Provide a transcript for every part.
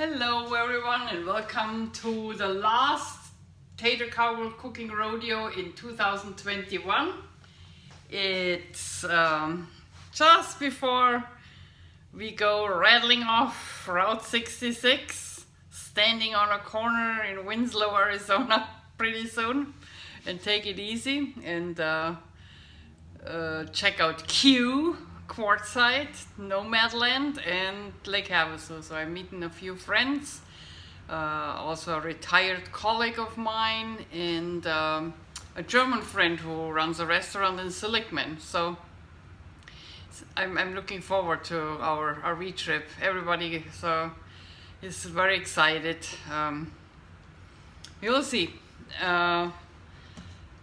Hello everyone and welcome to the last Tater Cowgirl cooking rodeo in 2021. It's just before we go rattling off Route 66, standing on a corner in Winslow, Arizona pretty soon, and take it easy and check out Q, Quartzsite, Nomadland, and Lake Havasu. So I'm meeting a few friends, also a retired colleague of mine, and a German friend who runs a restaurant in Seligman. So I'm looking forward to our wee trip. Everybody is very excited. You'll see.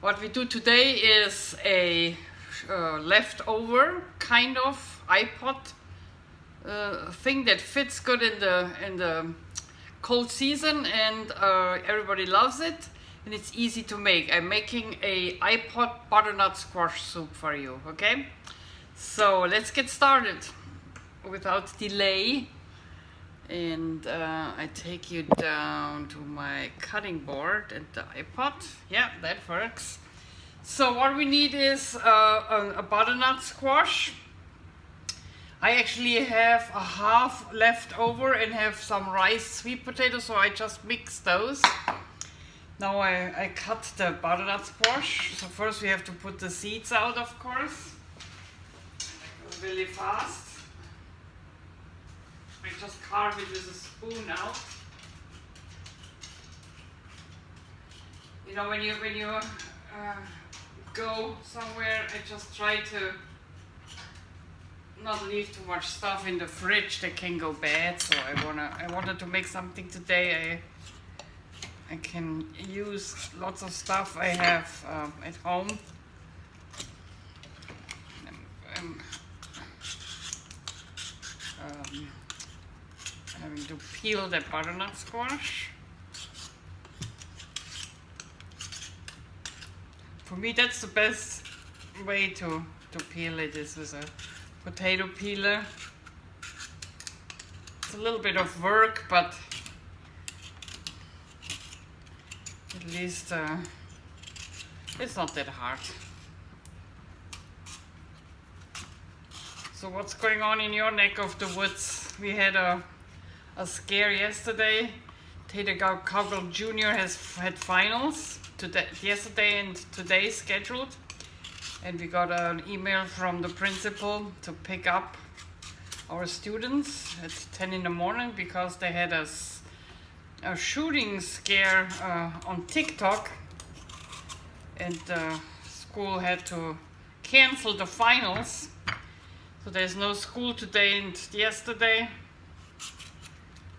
What we do today is a leftover kind of iPod thing that fits good in the cold season, and everybody loves it, and it's easy to make. I'm making a iPod butternut squash soup for you. Okay, so let's get started without delay, and I take you down to my cutting board and the iPod. Yeah, that works. So what we need is a butternut squash. I actually have a half left over and have some rice sweet potatoes, so I just mix those. Now I cut the butternut squash. So first we have to put the seeds out, of course. That goes really fast. I just carve it with a spoon out. You know, when you go somewhere, I just try to not leave too much stuff in the fridge that can go bad. So I wanted to make something today. I can use lots of stuff I have at home. Having to peel the butternut squash. For me, that's the best way to peel it, is with a potato peeler. It's a little bit of work, but at least it's not that hard. So what's going on in your neck of the woods? We had a scare yesterday. Tater Cowgirl Jr. had finals yesterday and today scheduled, and we got an email from the principal to pick up our students at 10 in the morning because they had a shooting scare on TikTok, and the school had to cancel the finals. So there's no school today and yesterday,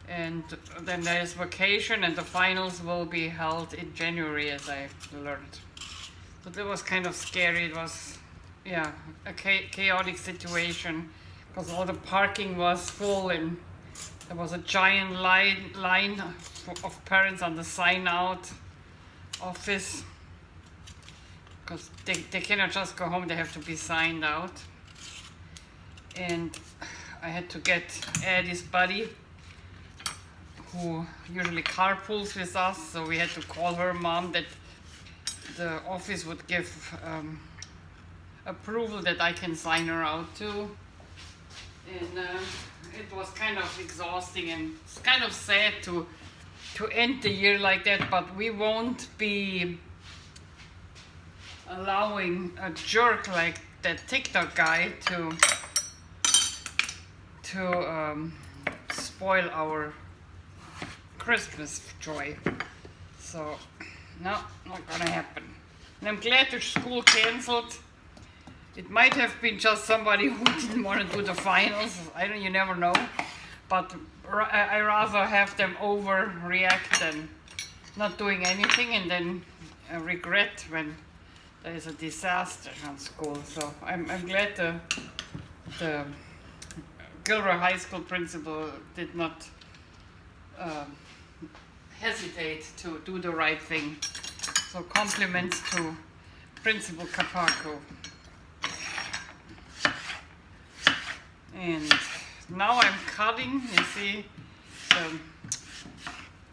and then there's vacation, and the finals will be held in January, as I learned. So that was kind of scary. It was, yeah, a chaotic situation because all the parking was full, and there was a giant line of parents on the sign out office because they cannot just go home, they have to be signed out. And I had to get Eddie's buddy, who usually carpools with us, so we had to call her mom that the office would give approval that I can sign her out too. And it was kind of exhausting, and it's kind of sad to end the year like that, but we won't be allowing a jerk like that TikTok guy to spoil our Christmas joy. So no, not gonna happen. And I'm glad the school cancelled. It might have been just somebody who didn't want to do the finals. You never know. But I rather have them overreact than not doing anything and then regret when there is a disaster on school. So I'm glad the Gilroy High School principal did not hesitate to do the right thing. So compliments to Principal Capaco. And now I'm cutting, you see, the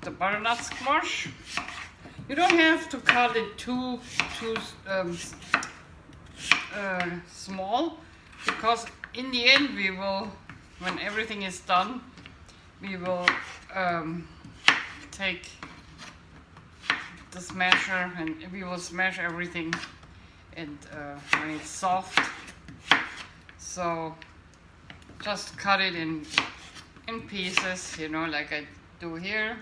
the butternut squash. You don't have to cut it too small, because in the end we will, when everything is done, we will take the smasher and we will smash everything, and when it's soft, so just cut it in pieces, you know, like I do here.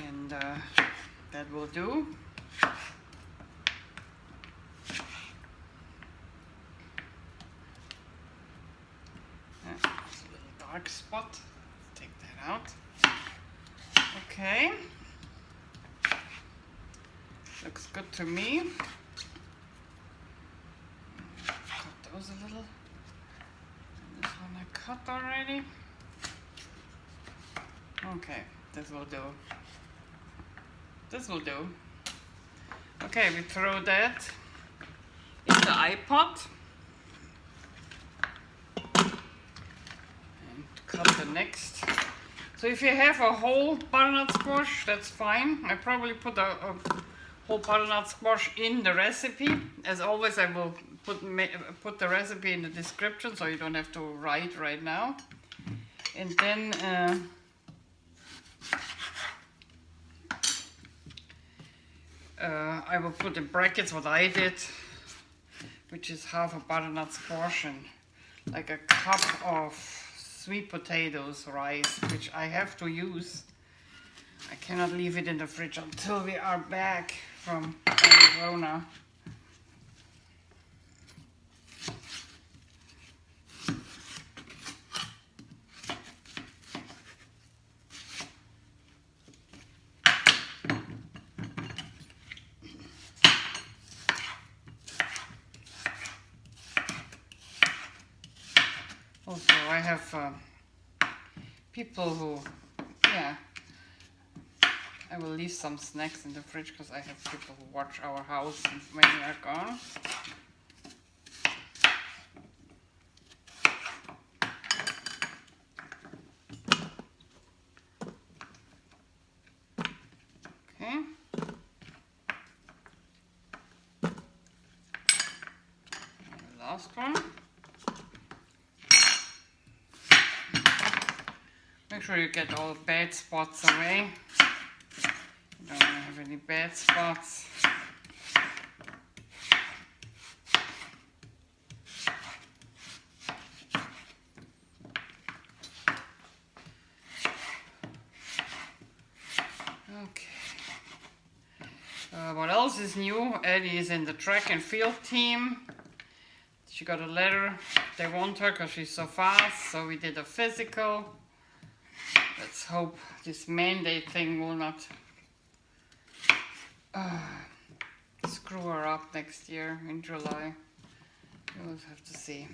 And that will do. There's a little dark spot. Take that out. Okay. Looks good to me. Cut those a little. And this one I cut already. Okay, this will do. This will do. Okay, we throw that in the iPod and cut the next. So if you have a whole butternut squash, that's fine. I probably put a whole butternut squash in the recipe. As always, I will put the recipe in the description, so you don't have to write right now. And then I will put in brackets what I did, which is half a butternut squash and like a cup of sweet potatoes, rice, which I have to use. I cannot leave it in the fridge until we are back from Arizona. Also, I have people who, yeah, I will leave some snacks in the fridge because I have people who watch our house when we are gone. Okay. And the last one. Make sure you get all bad spots away. You don't have any bad spots. Okay. What else is new? Eddie is in the track and field team. She got a letter. They want her because she's so fast, so we did a physical. Let's hope this mandate thing will not screw her up next year in July. We'll have to see.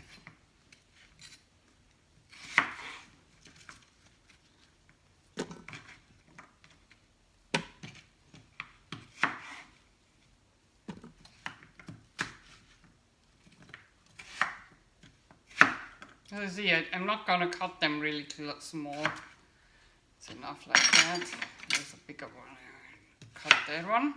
You see, I'm not gonna cut them really too small. It's enough like that. There's a bigger one. Cut that one.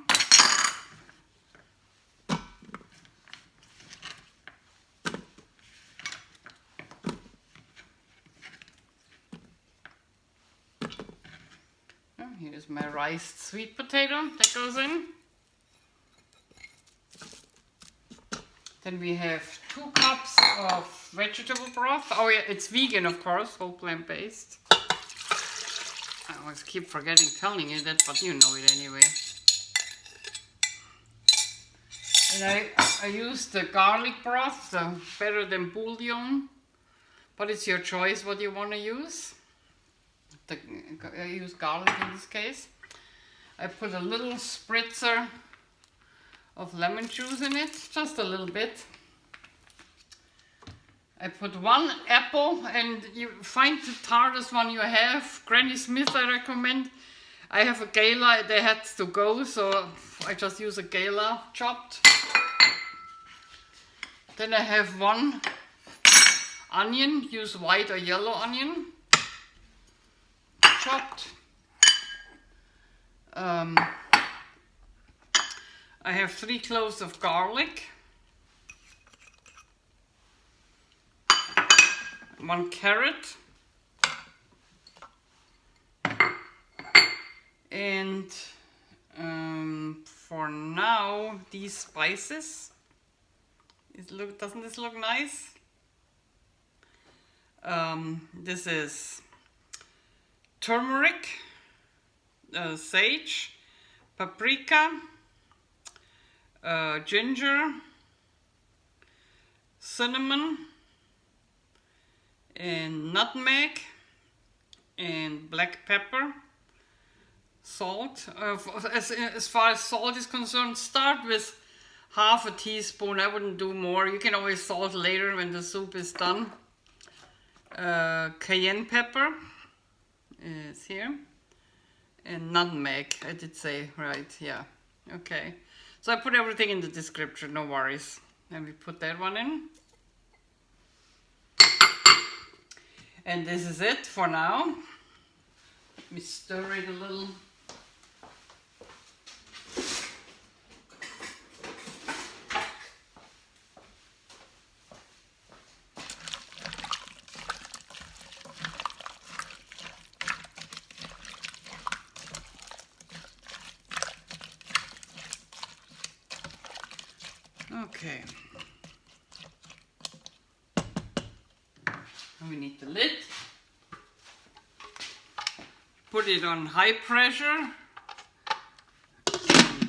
Oh, here's my riced sweet potato that goes in. Then we have 2 cups of vegetable broth. Oh yeah, it's vegan, of course, whole plant-based. I always keep forgetting telling you that, but you know it anyway. And I use the garlic broth, so better than bouillon, but it's your choice what you want to use. I use garlic in this case. I put a little spritzer of lemon juice in it, just a little bit. I put 1 apple, and you find the tartest one you have. Granny Smith I recommend. I have a Gala, they had to go, so I just use a Gala chopped. Then I have 1 onion, use white or yellow onion, chopped. I have 3 cloves of garlic, 1 carrot, and for now these spices. Doesn't this look nice? This is turmeric, sage, paprika, ginger, cinnamon, and nutmeg, and black pepper, salt. As far as salt is concerned, start with half a teaspoon. I wouldn't do more. You can always salt later when the soup is done. Cayenne pepper is here, and nutmeg. I did say right, yeah. Okay, so I put everything in the description, no worries. And we put that one in. And this is it for now. Let me stir it a little. Okay. And we need the lid. Put it on high pressure.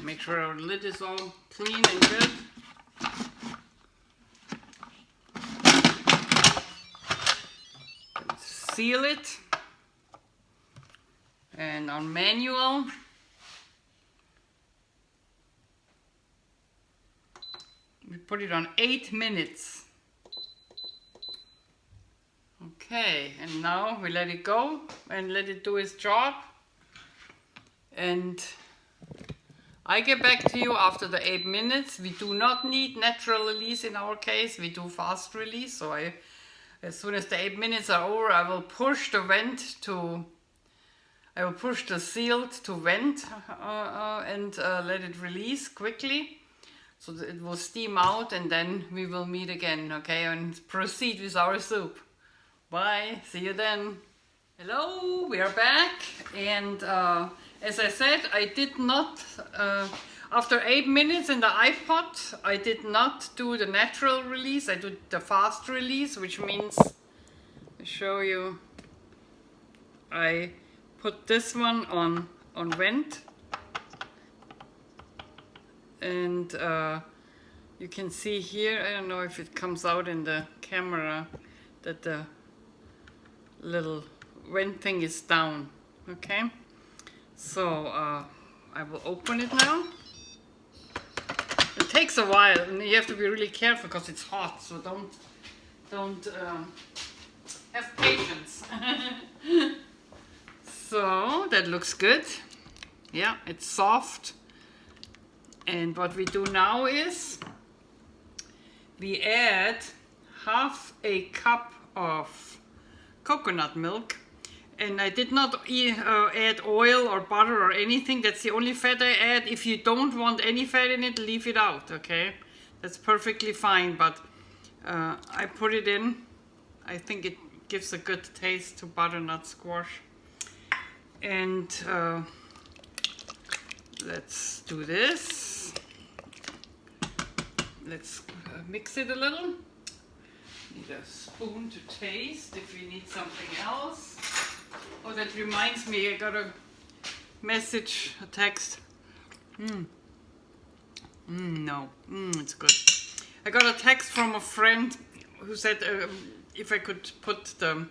Make sure our lid is all clean and good. Seal it. And on manual, we put it on 8 minutes. Okay, and now we let it go and let it do its job. And I get back to you after the 8 minutes. We do not need natural release in our case. We do fast release. So as soon as the 8 minutes are over, I will push the sealed to vent and let it release quickly. So that it will steam out, and then we will meet again, okay, and proceed with our soup. Bye, see you then. Hello, we are back, and as I said, I did not, after 8 minutes in the iPod, I did not do the natural release, I did the fast release, which means, I'll show you, I put this one on vent. And you can see here, I don't know if it comes out in the camera, that the little vent thing is down. Okay, so I will open it now. It takes a while, and you have to be really careful because it's hot. So don't have patience. So that looks good. Yeah, it's soft. And what we do now is we add half a cup of coconut milk, and I did not add oil or butter or anything. That's the only fat I add. If you don't want any fat in it, leave it out, okay? That's perfectly fine, but I put it in. I think it gives a good taste to butternut squash. And let's do this. Let's mix it a little. Need a spoon to taste if you need something else. Oh, that reminds me, I got a message, a text. It's good. I got a text from a friend who said if I could put the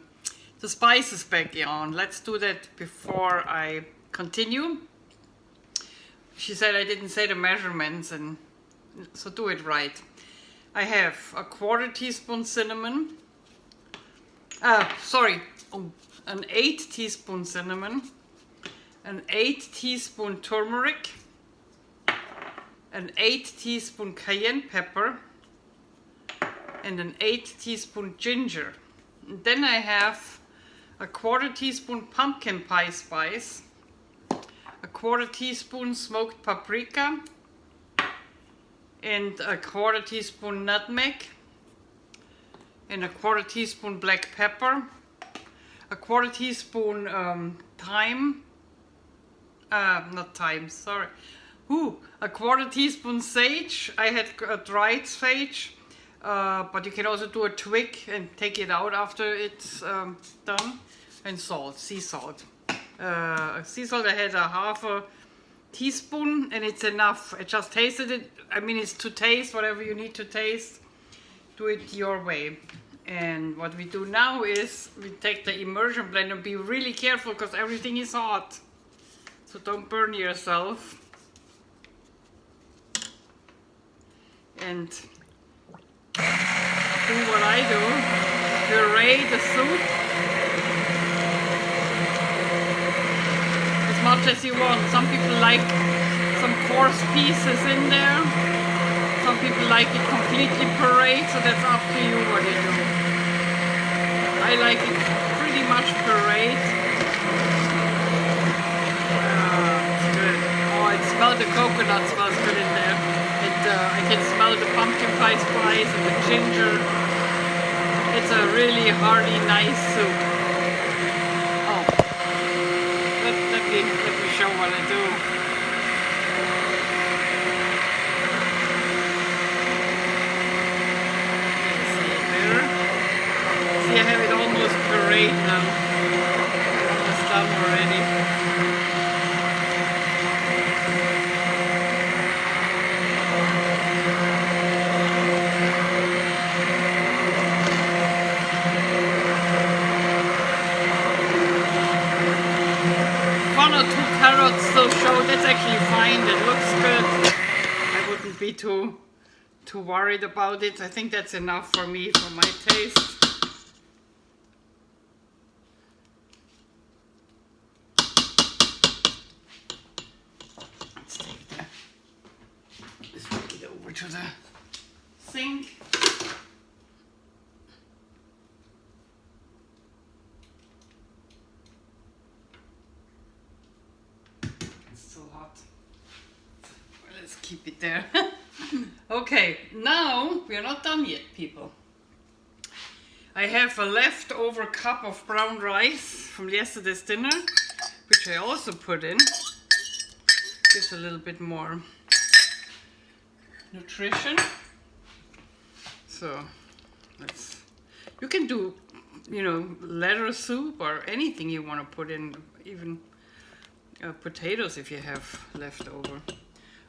spices back on. Let's do that before I continue. She said I didn't say the measurements, and so do it right. I have a 1/4 teaspoon cinnamon. An 8 teaspoon cinnamon, an 8 teaspoon turmeric, an 8 teaspoon cayenne pepper, and an 8 teaspoon ginger. Then I have a 1/4 teaspoon pumpkin pie spice, a 1/4 teaspoon smoked paprika, and a 1/4 teaspoon nutmeg, and a 1/4 teaspoon black pepper, a 1/4 teaspoon thyme, not thyme, sorry, a 1/4 teaspoon sage. I had dried sage, but you can also do a twig and take it out after it's done. And salt, sea salt. Sea salt, I had a 1/2 teaspoon, and it's enough. I just tasted it. I mean, it's to taste, whatever you need to taste. Do it your way. And what we do now is we take the immersion blender and be really careful because everything is hot. So don't burn yourself. And do what I do. Puree the soup as much as you want. Some people like some coarse pieces in there. Some people like it completely pureed, so that's up to you what you do. I like it pretty much pureed. It's good. Oh, I smell the coconut, smells good in there. And I can smell the pumpkin pie spice and the ginger. It's a really hearty, nice soup. Oh, let me show what I do. See, I have it almost pureed now. Almost done already. One or two carrots still show. That's actually fine. That looks good. I wouldn't be too worried about it. I think that's enough for me, for my taste. Let's take it over to the sink. It's still hot. Well, let's keep it there. Okay, now we are not done yet, people. I have a leftover cup of brown rice from yesterday's dinner, which I also put in. Gives a little bit more nutrition. So you can do, lettuce soup or anything you want to put in, even potatoes if you have leftover.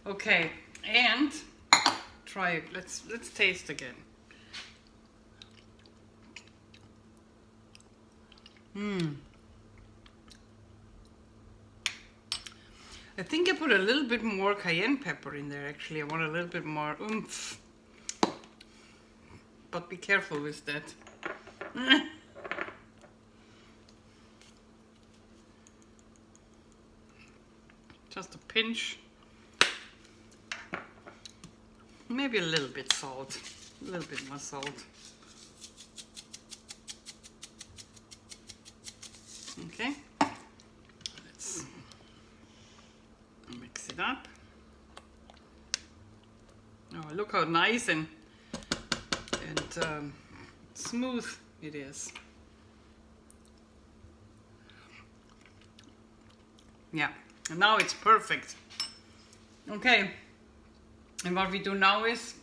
Okay, and try it. Let's taste again. I think I put a little bit more cayenne pepper in there, actually. I want a little bit more oomph. But be careful with that. Just a pinch. Maybe a little bit salt. A little bit more salt. Okay. Let's mix it up. Oh, look how nice and smooth it is. Yeah, and now it's perfect. Okay, and what we do now is,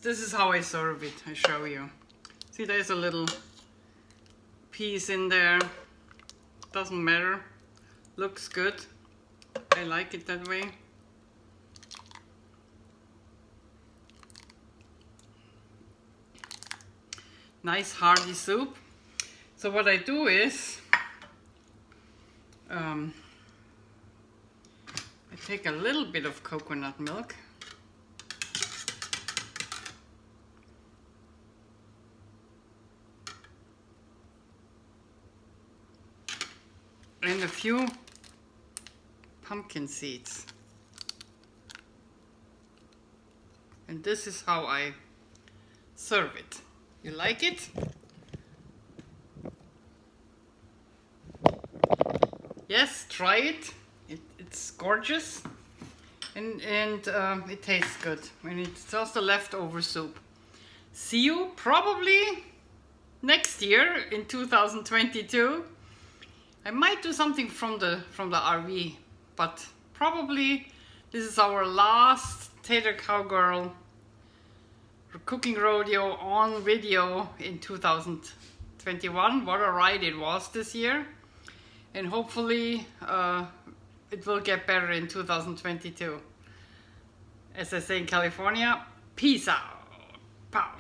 this is how I serve it. I show you. See, there's a little piece in there. Doesn't matter. Looks good. I like it that way. Nice hearty soup. So what I do is, I take a little bit of coconut milk. And a few pumpkin seeds. And this is how I serve it. You like it? Yes, try it. It's gorgeous. And it tastes good. And it's just a leftover soup. See you probably next year in 2022. I might do something from the RV, but probably this is our last Tater Cowgirl cooking rodeo on video in 2021. What a ride it was this year. And hopefully it will get better in 2022. As I say in California, peace out. Pow.